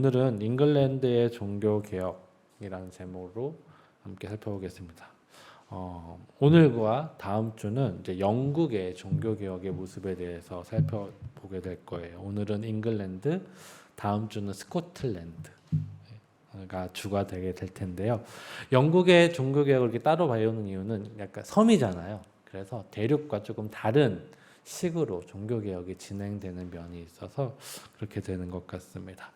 오늘은 잉글랜드의 종교개혁이라는 제목으로 함께 살펴보겠습니다. 오늘과 다음 주는 이제 영국의 종교개혁의 모습에 대해서 살펴보게 될 거예요. 오늘은 잉글랜드, 다음 주는 스코틀랜드가 주가 되게 될 텐데요. 영국의 종교개혁을 이렇게 따로 봐오는 이유는 약간 섬이잖아요. 그래서 대륙과 조금 다른 식으로 종교개혁이 진행되는 면이 있어서 그렇게 되는 것 같습니다.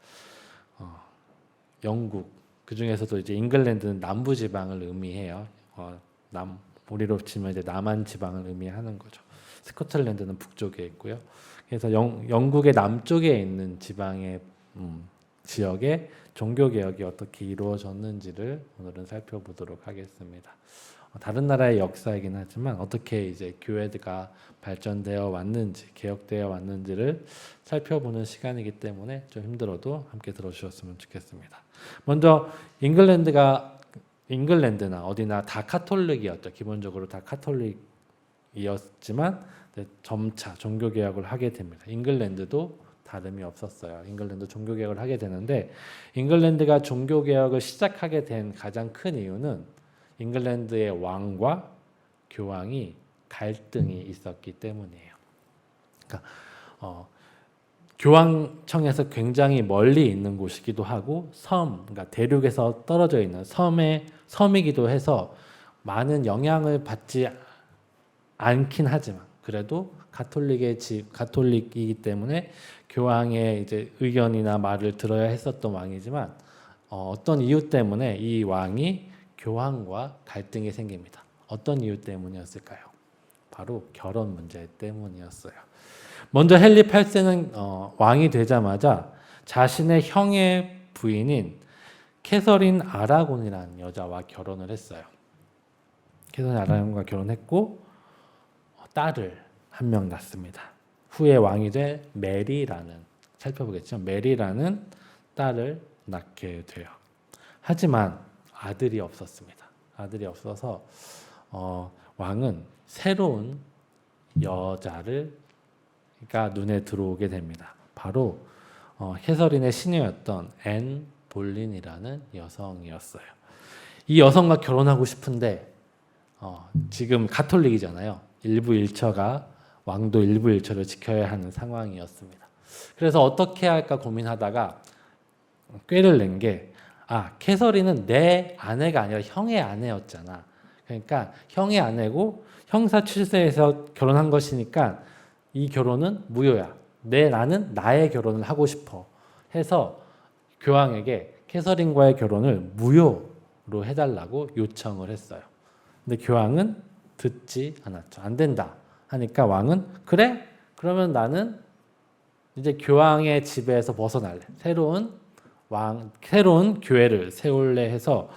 영국, 그 중에서도 이제 잉글랜드는 남부 지방을 의미해요. 우리로 치면 이제 남한 지방을 의미하는 거죠. 스코틀랜드는 북쪽에 있고요. 그래서 영국의 남쪽에 있는 지방의 지역에 종교개혁이 어떻게 이루어졌는지를 오늘은 살펴보도록 하겠습니다. 다른 나라의 역사이긴 하지만 어떻게 이제 교회가 발전되어 왔는지, 개혁되어 왔는지를 살펴보는 시간이기 때문에 좀 힘들어도 함께 들어주셨으면 좋겠습니다. 먼저 잉글랜드나 어디나 다 카톨릭이었죠. 기본적으로 다 카톨릭이었지만 점차 종교개혁을 하게 됩니다. 잉글랜드도 다름이 없었어요. 잉글랜드 종교개혁을 하게 되는데 잉글랜드가 종교개혁을 시작하게 된 가장 큰 이유는 잉글랜드의 왕과 교황이 갈등이 있었기 때문이에요. 그러니까 교황청에서 굉장히 멀리 있는 곳이기도 하고 그러니까 대륙에서 떨어져 있는 섬이기도 해서 많은 영향을 받지 않긴 하지만 그래도 가톨릭이기 때문에 교황의 이제 의견이나 말을 들어야 했었던 왕이지만 어떤 이유 때문에 이 왕이 교황과 갈등이 생깁니다. 어떤 이유 때문이었을까요? 바로 결혼 문제 때문이었어요. 먼저 헨리 8세는 왕이 되자마자 자신의 형의 부인인 캐서린 아라곤이라는 여자와 결혼을 했어요. 캐서린 아라곤과 결혼했고 딸을 한 명 낳습니다. 후에 왕이 된 메리라는, 살펴보겠죠. 메리라는 딸을 낳게 돼요. 하지만 아들이 없었습니다. 아들이 없어서 왕은 새로운 여자가 눈에 들어오게 됩니다. 바로 캐서린의 시녀였던 앤 볼린이라는 여성이었어요. 이 여성과 결혼하고 싶은데 지금 가톨릭이잖아요. 왕도 일부 일처를 지켜야 하는 상황이었습니다. 그래서 어떻게 할까 고민하다가 꾀를 낸 게 캐서린은 내 아내가 아니라 형의 아내였잖아. 그러니까 형의 아내고 형사 출세에서 결혼한 것이니까 이 결혼은 무효야. 나는 나의 결혼을 하고 싶어. 해서 교황에게 캐서린과의 결혼을 무효로 해달라고 요청을 했어요. 근데 교황은 듣지 않았죠. 안 된다 하니까 왕은 그래? 그러면 나는 이제 교황의 지배에서 벗어날래. 새로운 교회를 세울래 해서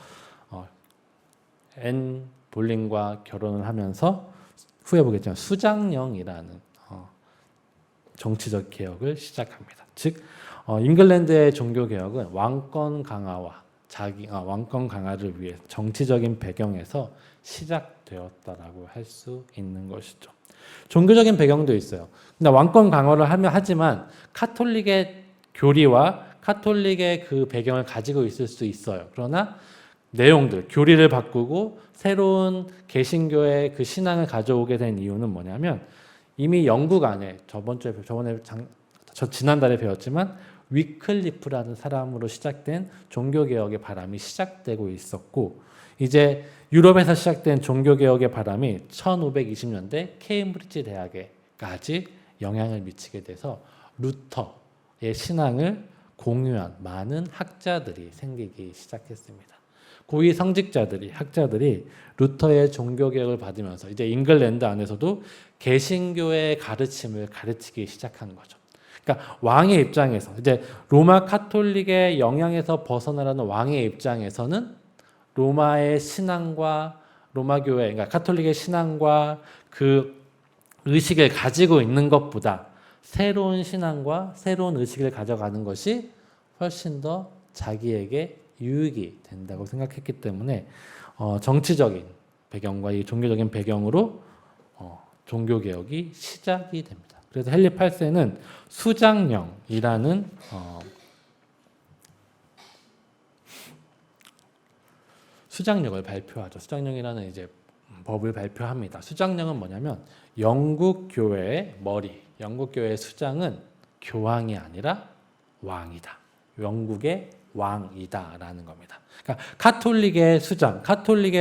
앤 볼린과 결혼을 하면서 후에 보겠지만 수장령이라는 정치적 개혁을 시작합니다. 즉 잉글랜드의 종교 개혁은 왕권 강화를 위해 정치적인 배경에서 시작되었다라고 할 수 있는 것이죠. 종교적인 배경도 있어요. 근데 왕권 강화를 하지만 카톨릭의 교리와 카톨릭의 그 배경을 가지고 있을 수 있어요. 그러나 교리를 바꾸고 새로운 개신교의 그 신앙을 가져오게 된 이유는 뭐냐면 이미 영국 안에 지난달에 배웠지만 위클리프라는 사람으로 시작된 종교개혁의 바람이 시작되고 있었고 이제 유럽에서 시작된 종교개혁의 바람이 1520년대 케임브리지 대학에까지 영향을 미치게 돼서 루터의 신앙을 공유한 많은 학자들이 생기기 시작했습니다. 고위 학자들이 루터의 종교개혁을 받으면서 이제 잉글랜드 안에서도 개신교의 가르침을 가르치기 시작한 거죠. 그러니까 왕의 입장에서 이제 로마 카톨릭의 영향에서 벗어나라는 왕의 입장에서는 로마의 신앙과 로마 교회, 그러니까 카톨릭의 신앙과 그 의식을 가지고 있는 것보다 새로운 신앙과 새로운 의식을 가져가는 것이 훨씬 더 자기에게 유익이 된다고 생각했기 때문에 정치적인 배경과 이 종교적인 배경으로 종교개혁이 시작이 됩니다. 그래서 헨리 8세는 수장령이라는 수장령을 발표하죠. 수장령이라는 이제 법을 발표합니다. 수장령은 뭐냐면 영국 교회의 머리, 영국 교회의 수장은 교황이 아니라 왕이다. 영국의 왕이다라는 겁니다. 그러니까 카톨릭의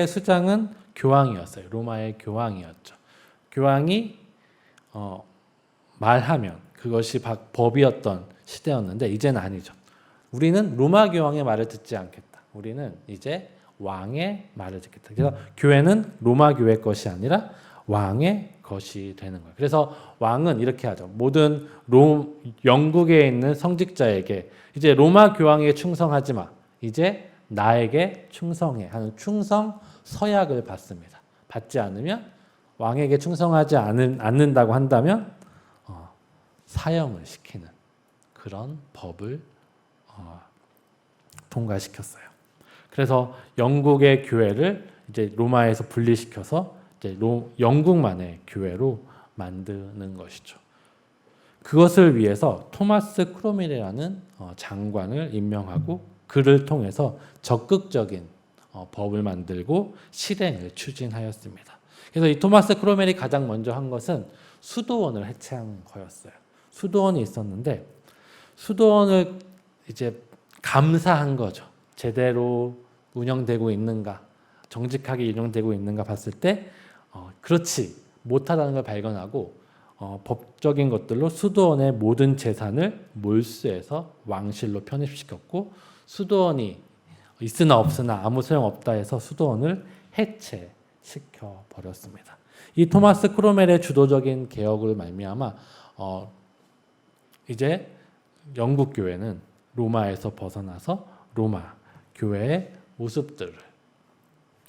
수장은 교황이었어요. 로마의 교황이었죠. 교황이 말하면 그것이 법이었던 시대였는데 이제는 아니죠. 우리는 로마 교황의 말을 듣지 않겠다. 우리는 이제 왕의 말을 듣겠다. 그래서 교회는 로마 교회 것이 아니라 왕의 것이 되는 거예요. 그래서 왕은 이렇게 하죠. 모든 영국에 있는 성직자에게 이제 로마 교황에게 충성하지 마. 이제 나에게 충성해 하는 충성 서약을 받습니다. 받지 않으면 왕에게 충성하지 않는다고 한다면 사형을 시키는 그런 법을 통과시켰어요. 그래서 영국의 교회를 이제 로마에서 분리시켜서 이제 영국만의 교회로 만드는 것이죠. 그것을 위해서 토마스 크로멜이라는 장관을 임명하고 그를 통해서 적극적인 법을 만들고 실행을 추진하였습니다. 그래서 이 토마스 크로멜이 가장 먼저 한 것은 수도원을 해체한 거였어요. 수도원이 있었는데 수도원을 이제 감사한 거죠. 제대로 운영되고 있는가, 정직하게 운영되고 있는가 봤을 때 그렇지 못하다는 걸 발견하고 법적인 것들로 수도원의 모든 재산을 몰수해서 왕실로 편입시켰고 수도원이 있으나 없으나 아무 소용없다 해서 수도원을 해체시켜 버렸습니다. 이 토마스 크로멜의 주도적인 개혁을 말미암아 이제 영국 교회는 로마에서 벗어나서 로마 교회의 모습들을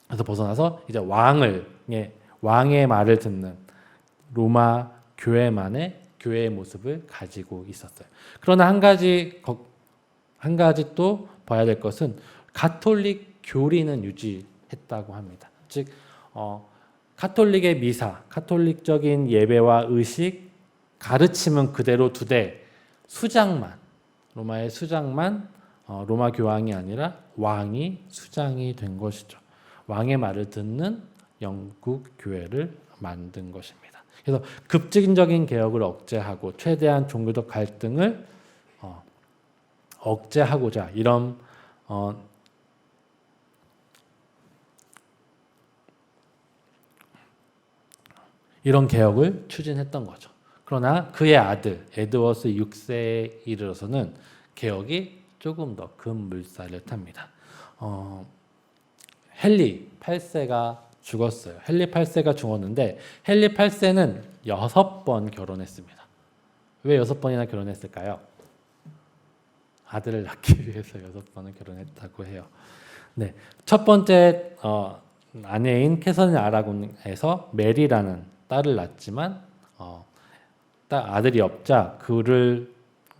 그래서 벗어나서 이제 왕의 말을 듣는 로마 교회만의 교회의 모습을 가지고 있었어요. 그러나 한 가지 또 봐야 될 것은 가톨릭 교리는 유지했다고 합니다. 즉 가톨릭의 미사, 가톨릭적인 예배와 의식, 가르침은 그대로 두되 로마의 수장만 로마 교황이 아니라 왕이 수장이 된 것이죠. 왕의 말을 듣는 영국 교회를 만든 것입니다. 그래서 급진적인 개혁을 억제하고 최대한 종교적 갈등을 억제하고자 이런 개혁을 추진했던 거죠. 그러나 그의 아들 에드워드 6세에 이르러서는 개혁이 조금 더 급물살을 탑니다. 헨리 8세가 죽었어요. 헨리 8세가 죽었는데 헨리 8세는 6번 결혼했습니다. 왜 6번이나 결혼했을까요? 아들을 낳기 위해서 6번을 결혼했다고 해요. 네, 첫 번째 아내인 캐서린 아라곤에서 메리라는 딸을 낳았지만 아들이 없자 그를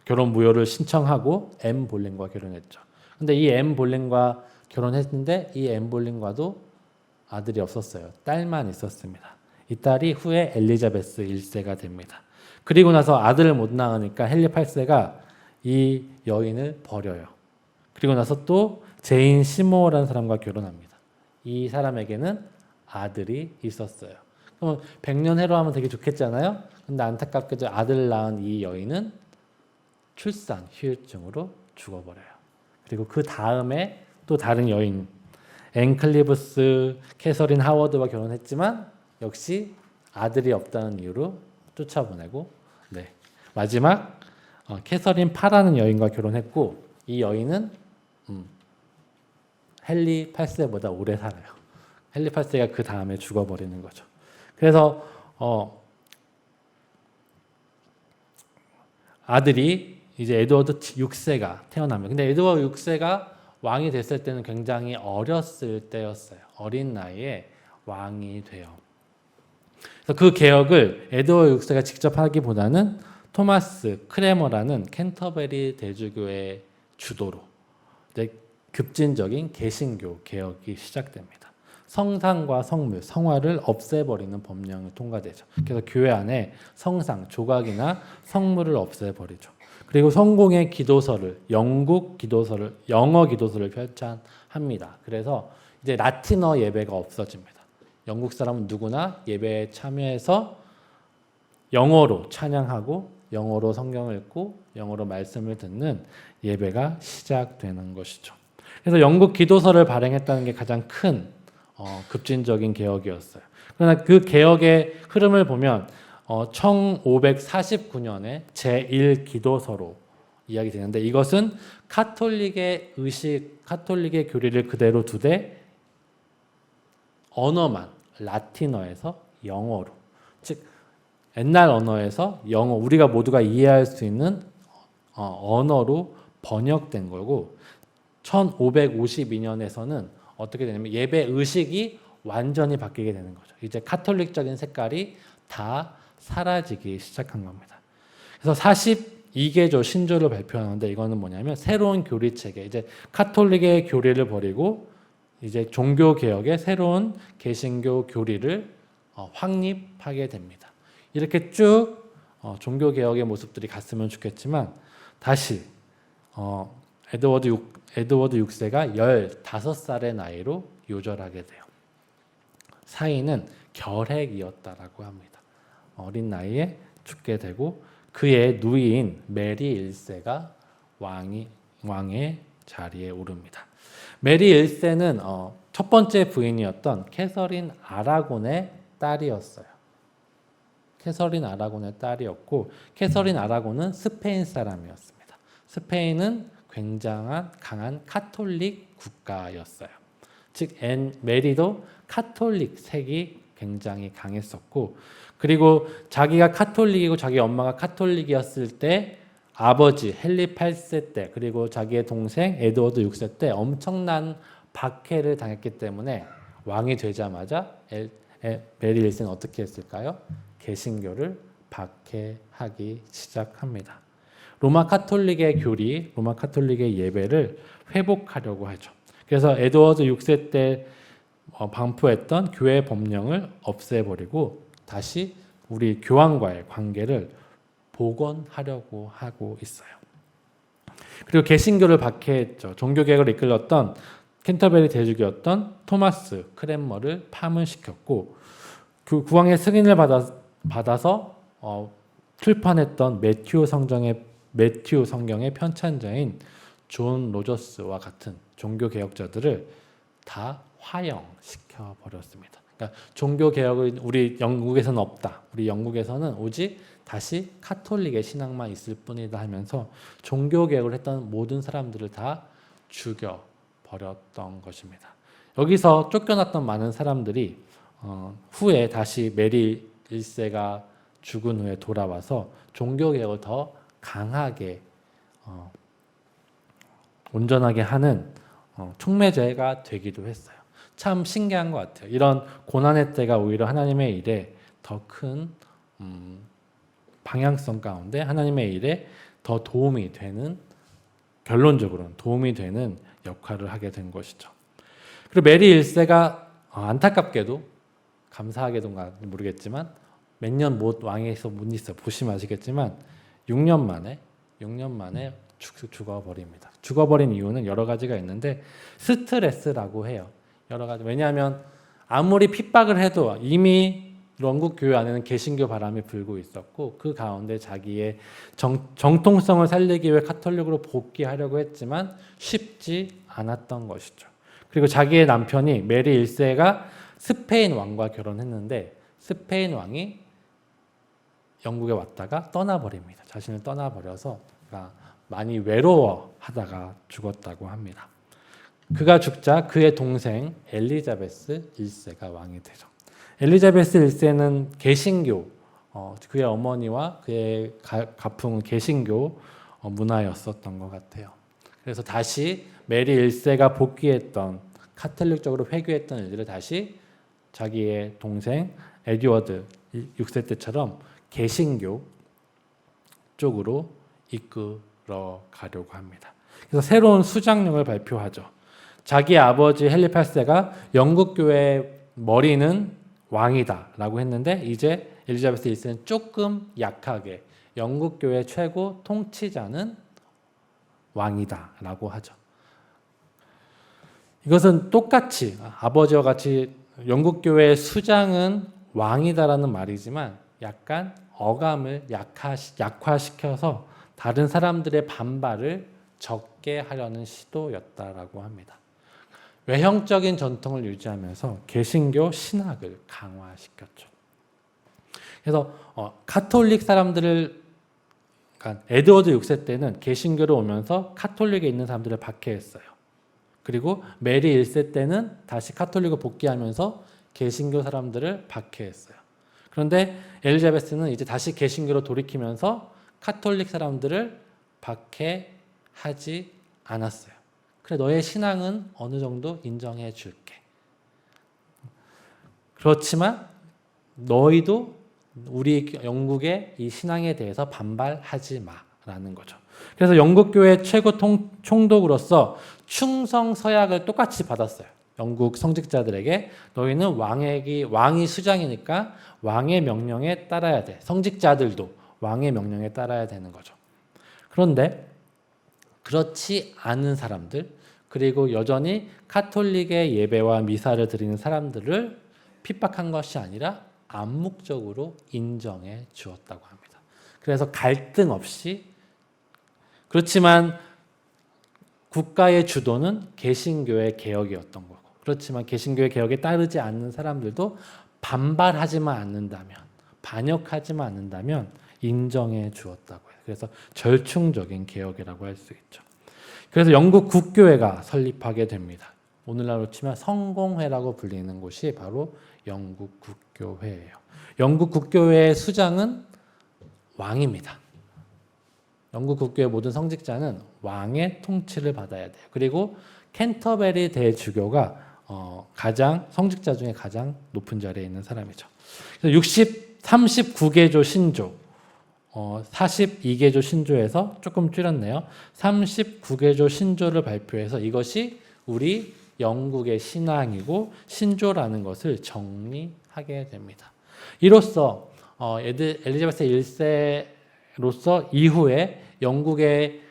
결혼 무효를 신청하고 엠 볼린과 결혼했죠. 근데 이 엠 볼린과 결혼했는데 이 엠 볼린과도 아들이 없었어요. 딸만 있었습니다. 이 딸이 후에 엘리자베스 1세가 됩니다. 그리고 나서 아들을 못 낳으니까 헨리 8세가 이 여인을 버려요. 그리고 나서 또 제인 시모라는 사람과 결혼합니다. 이 사람에게는 아들이 있었어요. 그럼 100년 해로하면 되게 좋겠잖아요. 근데 안타깝게도 아들을 낳은 이 여인은 출산 후유증으로 죽어버려요. 그리고 그 다음에 또 다른 여인 앤클리브스 캐서린 하워드와 결혼했지만 역시 아들이 없다는 이유로 쫓아보내고 마지막 캐서린 파라는 여인과 결혼했고 이 여인은 헨리 8세보다 오래 살아요. 헨리 8세가 그 다음에 죽어버리는 거죠. 그래서 아들이 이제 에드워드 6세가 태어나면 근데 에드워드 6세가 왕이 됐을 때는 굉장히 어렸을 때였어요. 어린 나이에 왕이 돼요. 그래서 그 개혁을 에드워드 6세가 직접 하기보다는 토마스 크레머라는 캔터베리 대주교의 주도로 급진적인 개신교 개혁이 시작됩니다. 성상과 성물, 성화를 없애버리는 법령이 통과되죠. 그래서 교회 안에 성상, 조각이나 성물을 없애버리죠. 그리고 성공의 기도서를 영어 기도서를 편찬합니다. 그래서 이제 라틴어 예배가 없어집니다. 영국 사람은 누구나 예배에 참여해서 영어로 찬양하고 영어로 성경을 읽고 영어로 말씀을 듣는 예배가 시작되는 것이죠. 그래서 영국 기도서를 발행했다는 게 가장 큰 급진적인 개혁이었어요. 그러나 그 개혁의 흐름을 보면 1549년에 제1기도서로 이야기되는데 이것은 카톨릭의 의식, 카톨릭의 교리를 그대로 두되 언어만 라틴어에서 영어로, 즉 옛날 언어에서 영어, 우리가 모두가 이해할 수 있는 언어로 번역된 거고 1552년에서는 어떻게 되냐면 예배 의식이 완전히 바뀌게 되는 거죠. 이제 카톨릭적인 색깔이 다 사라지기 시작한 겁니다. 그래서 42개조 신조를 발표하는데 이거는 뭐냐면 새로운 교리 체계, 이제 카톨릭의 교리를 버리고 이제 종교 개혁의 새로운 개신교 교리를 확립하게 됩니다. 이렇게 쭉 종교 개혁의 모습들이 갔으면 좋겠지만 다시 에드워드 6세가 15살의 나이로 요절하게 돼요. 사인은 결핵이었다라고 합니다. 어린 나이에 죽게 되고 그의 누이인 메리 1세가 왕의 자리에 오릅니다. 메리 1세는 첫 번째 부인이었던 캐서린 아라곤의 딸이었어요. 캐서린 아라곤의 딸이었고 캐서린 아라곤은 스페인 사람이었습니다. 스페인은 굉장한 강한 카톨릭 국가였어요. 즉 메리도 카톨릭 색이 굉장히 강했었고 그리고 자기가 카톨릭이고 자기 엄마가 카톨릭이었을 때 아버지 헨리 8세 때 그리고 자기의 동생 에드워드 6세 때 엄청난 박해를 당했기 때문에 왕이 되자마자 메리 1세는 어떻게 했을까요? 개신교를 박해하기 시작합니다. 로마 카톨릭의 교리, 로마 카톨릭의 예배를 회복하려고 하죠. 그래서 에드워드 6세 때 방포했던 교회 법령을 없애버리고 다시 우리 교황과의 관계를 복원하려고 하고 있어요. 그리고 개신교를 박해했죠. 종교개혁을 이끌었던 캔터베리 대주교였던 토마스 크랜머를 파문시켰고 그 국왕의 승인을 받아서 출판했던 매튜 성경의 편찬자인 존 로저스와 같은 종교 개혁자들을 다 화형시켜 버렸습니다. 그러니까 종교 개혁은 우리 영국에서는 없다. 우리 영국에서는 오직 다시 카톨릭의 신앙만 있을 뿐이다 하면서 종교 개혁을 했던 모든 사람들을 다 죽여 버렸던 것입니다. 여기서 쫓겨났던 많은 사람들이 후에 다시 메리 1세가 죽은 후에 돌아와서 종교 개혁을 더 강하게 온전하게 하는 촉매제가 되기도 했어요. 참 신기한 것 같아요. 이런 고난의 때가 오히려 하나님의 일에 더 큰 방향성 가운데 하나님의 일에 더 도움이 되는, 결론적으로는 도움이 되는 역할을 하게 된 것이죠. 그리고 메리 1세가 안타깝게도, 감사하게도 모르겠지만 몇 년 왕에서 못 있어 보시면 아시겠지만 6년 만에 죽어버립니다. 죽어버린 이유는 여러 가지가 있는데 스트레스라고 해요. 여러 가지. 왜냐하면 아무리 핍박을 해도 이미 영국 교회 안에는 개신교 바람이 불고 있었고 그 가운데 자기의 정통성을 살리기 위해 카톨릭으로 복귀하려고 했지만 쉽지 않았던 것이죠. 그리고 자기의 남편이 메리 1세가 스페인 왕과 결혼했는데 스페인 왕이 영국에 왔다가 떠나버립니다. 자신을 떠나버려서 많이 외로워하다가 죽었다고 합니다. 그가 죽자 그의 동생 엘리자베스 1세가 왕이 되죠. 엘리자베스 1세는 개신교, 그의 어머니와 그의 가풍은 개신교 문화였었던 것 같아요. 그래서 다시 메리 1세가 복귀했던 카톨릭적으로 회귀했던 일들을 다시 자기의 동생 에드워드 6세 때처럼 개신교 쪽으로 이끌어 가려고 합니다. 그래서 새로운 수장령을 발표하죠. 자기 아버지 헨리 8세가 영국 교회의 머리는 왕이다 라고 했는데 이제 엘리자베스 1세는 조금 약하게 영국 교회 최고 통치자는 왕이다 라고 하죠. 이것은 똑같이 아버지와 같이 영국 교회의 수장은 왕이다라는 말이지만 약간 어감을 약화시켜서 다른 사람들의 반발을 적게 하려는 시도였다라고 합니다. 외형적인 전통을 유지하면서 개신교 신학을 강화시켰죠. 그래서 가톨릭 사람들을, 그러니까 에드워드 6세 때는 개신교로 오면서 카톨릭에 있는 사람들을 박해했어요. 그리고 메리 1세 때는 다시 카톨릭을 복귀하면서 개신교 사람들을 박해했어요. 그런데 엘리자베스는 이제 다시 개신교로 돌이키면서 카톨릭 사람들을 박해하지 않았어요. 그래, 너의 신앙은 어느 정도 인정해 줄게. 그렇지만 너희도 우리 영국의 이 신앙에 대해서 반발하지 마라는 거죠. 그래서 영국 교회 최고 총독으로서 충성 서약을 똑같이 받았어요. 영국 성직자들에게 너희는 왕이 수장이니까 왕의 명령에 따라야 돼. 성직자들도 왕의 명령에 따라야 되는 거죠. 그런데 그렇지 않은 사람들, 그리고 여전히 카톨릭의 예배와 미사를 드리는 사람들을 핍박한 것이 아니라 암묵적으로 인정해 주었다고 합니다. 그래서 갈등 없이, 그렇지만 국가의 주도는 개신교의 개혁이었던 거고, 그렇지만 개신교의 개혁에 따르지 않는 사람들도 반발하지만 않는다면, 반역하지만 않는다면 인정해 주었다고 해요. 그래서 절충적인 개혁이라고 할 수 있죠. 그래서 영국 국교회가 설립하게 됩니다. 오늘날로 치면 성공회라고 불리는 곳이 바로 영국 국교회예요. 영국 국교회의 수장은 왕입니다. 영국 국교회 모든 성직자는 왕의 통치를 받아야 돼요. 그리고 캔터베리 대주교가 성직자 중에 가장 높은 자리에 있는 사람이죠. 그래서 39개조 신조, 42개조 신조에서 조금 줄였네요. 39개조 신조를 발표해서 이것이 우리 영국의 신앙이고 신조라는 것을 정리하게 됩니다. 이로써 엘리자베스 1세로서 이후에 영국의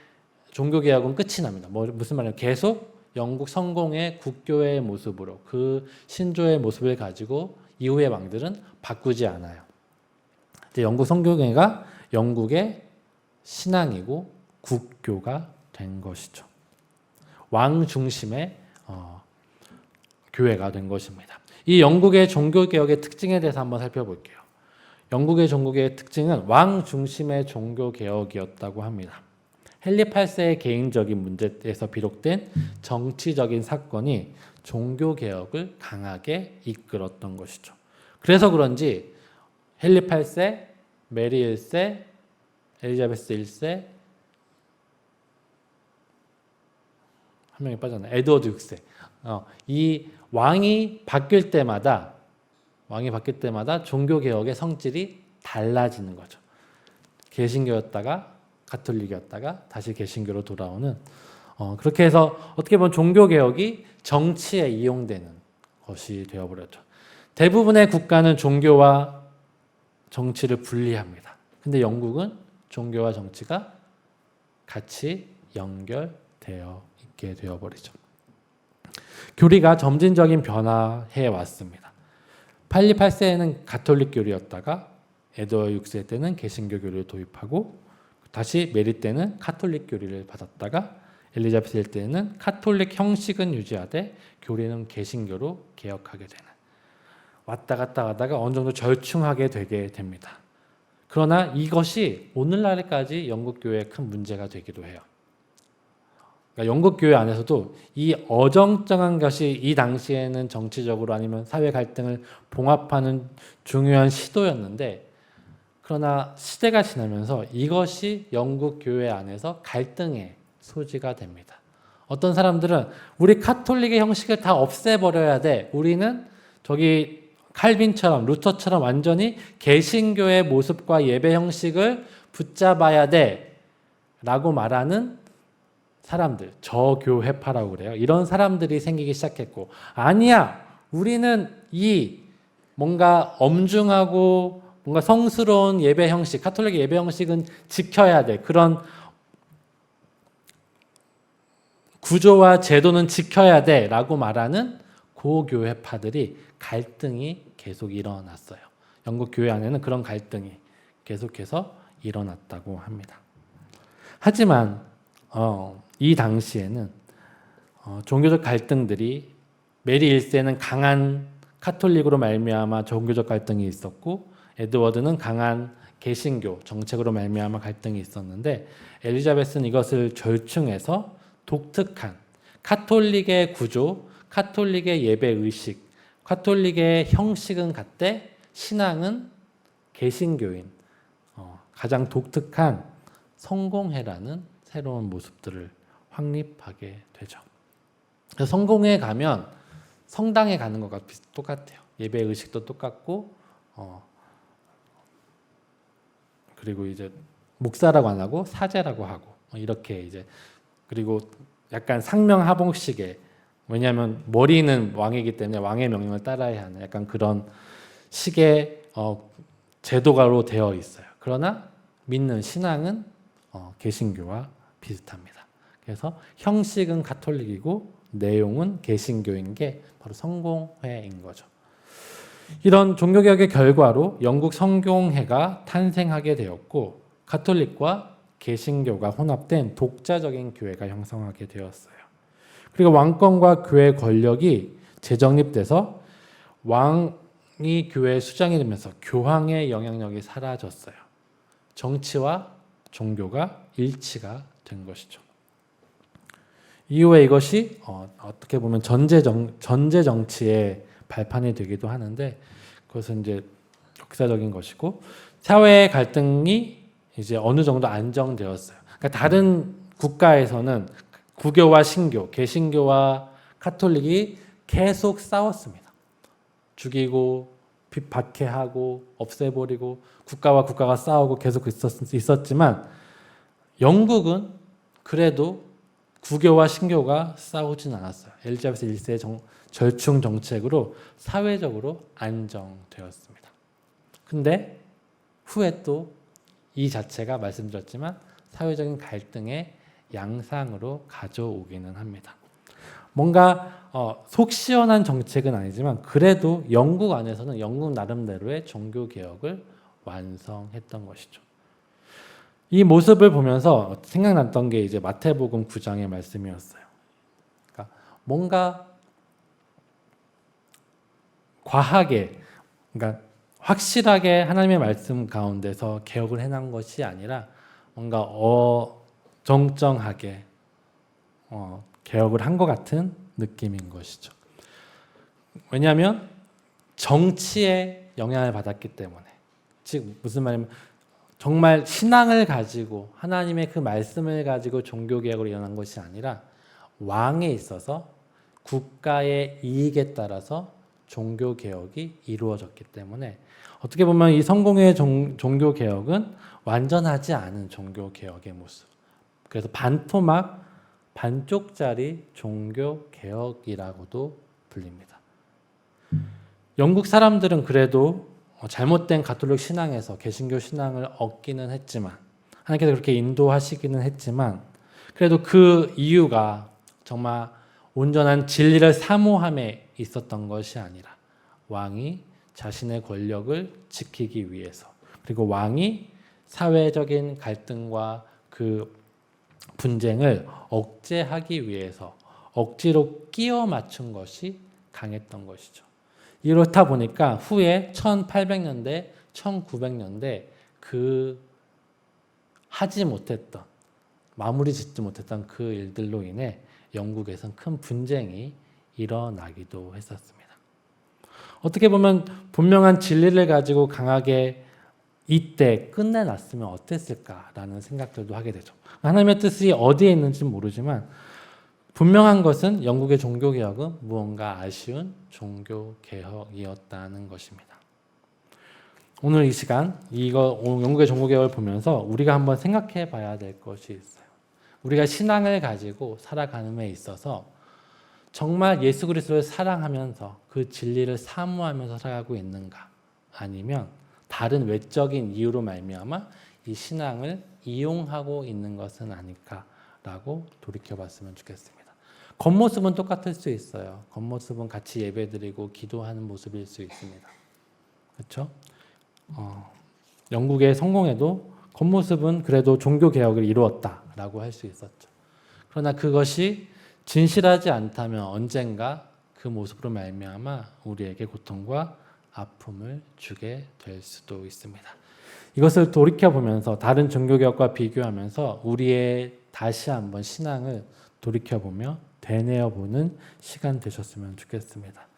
종교개혁은 끝이 납니다. 무슨 말이에요? 계속 영국 성공의 국교의 모습으로 그 신조의 모습을 가지고 이후의 왕들은 바꾸지 않아요. 이제 영국 성교회가 영국의 신앙이고 국교가 된 것이죠. 왕 중심의 교회가 된 것입니다. 이 영국의 종교개혁의 특징에 대해서 한번 살펴볼게요. 영국의 종교개혁의 특징은 왕 중심의 종교개혁이었다고 합니다. 헨리 8세의 개인적인 문제에서 비롯된 정치적인 사건이 종교개혁을 강하게 이끌었던 것이죠. 그래서 그런지 헨리 8세, 메리 1세, 엘리자베스 1세, 한 명이 빠졌네. 에드워드 6세. 이 왕이 바뀔 때마다 종교개혁의 성질이 달라지는 거죠. 개신교였다가 가톨릭이었다가 다시 개신교로 돌아오는, 그렇게 해서 어떻게 보면 종교개혁이 정치에 이용되는 것이 되어버렸죠. 대부분의 국가는 종교와 정치를 분리합니다. 근데 영국은 종교와 정치가 같이 연결되어 있게 되어버리죠. 교리가 점진적인 변화해 왔습니다. 828세에는 가톨릭 교리였다가 에드워드 6세 때는 개신교 교리를 도입하고 다시 메리 때는 카톨릭 교리를 받았다가 엘리자베스 1세는 카톨릭 형식은 유지하되 교리는 개신교로 개혁하게 되는, 왔다 갔다 하다가 어느 정도 절충하게 되게 됩니다. 그러나 이것이 오늘날까지 영국 교회의 큰 문제가 되기도 해요. 그러니까 영국 교회 안에서도 이 어정쩡한 것이 이 당시에는 정치적으로 아니면 사회 갈등을 봉합하는 중요한 시도였는데, 그러나 시대가 지나면서 이것이 영국 교회 안에서 갈등의 소지가 됩니다. 어떤 사람들은 우리 카톨릭의 형식을 다 없애버려야 돼. 우리는 저기 칼빈처럼 루터처럼 완전히 개신교의 모습과 예배 형식을 붙잡아야 돼 라고 말하는 사람들, 저교회파라고 그래요. 이런 사람들이 생기기 시작했고, 아니야, 우리는 이 뭔가 엄중하고 뭔가 성스러운 예배 형식, 카톨릭의 예배 형식은 지켜야 돼. 그런 구조와 제도는 지켜야 돼라고 말하는 고교회파들이 갈등이 계속 일어났어요. 영국 교회 안에는 그런 갈등이 계속해서 일어났다고 합니다. 하지만 이 당시에는 종교적 갈등들이 메리 1세는 강한 카톨릭으로 말미암아 종교적 갈등이 있었고 에드워드는 강한 개신교 정책으로 말미암아 갈등이 있었는데 엘리자베스는 이것을 절충해서 독특한 카톨릭의 구조, 카톨릭의 예배 의식, 카톨릭의 형식은 같되 신앙은 개신교인 가장 독특한 성공회라는 새로운 모습들을 확립하게 되죠. 그래서 성공회 가면 성당에 가는 것과 똑같아요. 예배 의식도 똑같고 그리고 이제 목사라고 안 하고 사제라고 하고 이렇게 이제 그리고 약간 상명하복식의 왜냐하면 머리는 왕이기 때문에 왕의 명령을 따라야 하는 약간 그런 식의 제도가로 되어 있어요. 그러나 믿는 신앙은 개신교와 비슷합니다. 그래서 형식은 가톨릭이고 내용은 개신교인 게 바로 성공회인 거죠. 이런 종교개혁의 결과로 영국 성공회가 탄생하게 되었고 가톨릭과 개신교가 혼합된 독자적인 교회가 형성하게 되었어요. 그리고 왕권과 교회 권력이 재정립돼서 왕이 교회의 수장이 되면서 교황의 영향력이 사라졌어요. 정치와 종교가 일치가 된 것이죠. 이후에 이것이 어떻게 보면 전제 정치의 발판이 되기도 하는데 그것은 이제 역사적인 것이고 사회의 갈등이 이제 어느 정도 안정되었어요. 그러니까 다른 국가에서는 구교와 신교, 개신교와 카톨릭이 계속 싸웠습니다. 죽이고 박해하고 없애버리고 국가와 국가가 싸우고 계속 있었지만 영국은 그래도 구교와 신교가 싸우진 않았어요. 엘리자베스 1세의 절충 정책으로 사회적으로 안정되었습니다. 근데 후에 또 이 자체가 말씀드렸지만 사회적인 갈등의 양상으로 가져오기는 합니다. 뭔가 속 시원한 정책은 아니지만 그래도 영국 안에서는 영국 나름대로의 종교개혁을 완성했던 것이죠. 이 모습을 보면서 생각났던 게 이제 마태복음 9장의 말씀이었어요. 그러니까 뭔가 과하게, 그러니까 확실하게 하나님의 말씀 가운데서 개혁을 해난 것이 아니라 뭔가 정정하게 개혁을 한 것 같은 느낌인 것이죠. 왜냐하면 정치에 영향을 받았기 때문에. 즉 무슨 말이냐면 정말 신앙을 가지고 하나님의 그 말씀을 가지고 종교개혁으로 일어난 것이 아니라 왕에 있어서 국가의 이익에 따라서 종교개혁이 이루어졌기 때문에 어떻게 보면 이 성공의 종교개혁은 완전하지 않은 종교개혁의 모습. 그래서 반토막, 반쪽짜리 종교개혁이라고도 불립니다. 영국 사람들은 그래도 잘못된 가톨릭 신앙에서 개신교 신앙을 얻기는 했지만 하나님께서 그렇게 인도하시기는 했지만 그래도 그 이유가 정말 온전한 진리를 사모함에 있었던 것이 아니라 왕이 자신의 권력을 지키기 위해서 그리고 왕이 사회적인 갈등과 그 분쟁을 억제하기 위해서 억지로 끼워 맞춘 것이 강했던 것이죠. 이렇다 보니까 후에 1800년대, 1900년대 그 하지 못했던 마무리 짓지 못했던 그 일들로 인해 영국에선 큰 분쟁이 일어나기도 했었습니다. 어떻게 보면 분명한 진리를 가지고 강하게 이때 끝내놨으면 어땠을까라는 생각들도 하게 되죠. 하나님의 뜻이 어디에 있는지 모르지만 분명한 것은 영국의 종교개혁은 무언가 아쉬운 종교개혁이었다는 것입니다. 오늘 이 시간 영국의 종교개혁을 보면서 우리가 한번 생각해 봐야 될 것이 있어요. 우리가 신앙을 가지고 살아가는 데 있어서 정말 예수 그리스도를 사랑하면서 그 진리를 사모하면서 살아가고 있는가 아니면 다른 외적인 이유로 말미암아 이 신앙을 이용하고 있는 것은 아닐까라고 돌이켜 봤으면 좋겠습니다. 겉모습은 똑같을 수 있어요. 겉모습은 같이 예배드리고 기도하는 모습일 수 있습니다. 그렇죠? 영국의 성공에도 겉모습은 그래도 종교 개혁을 이루었다라고 할 수 있었죠. 그러나 그것이 진실하지 않다면 언젠가 그 모습으로 말미암아 우리에게 고통과 아픔을 주게 될 수도 있습니다. 이것을 돌이켜보면서 다른 종교개혁과 비교하면서 우리의 다시 한번 신앙을 돌이켜보며 되뇌어보는 시간 되셨으면 좋겠습니다.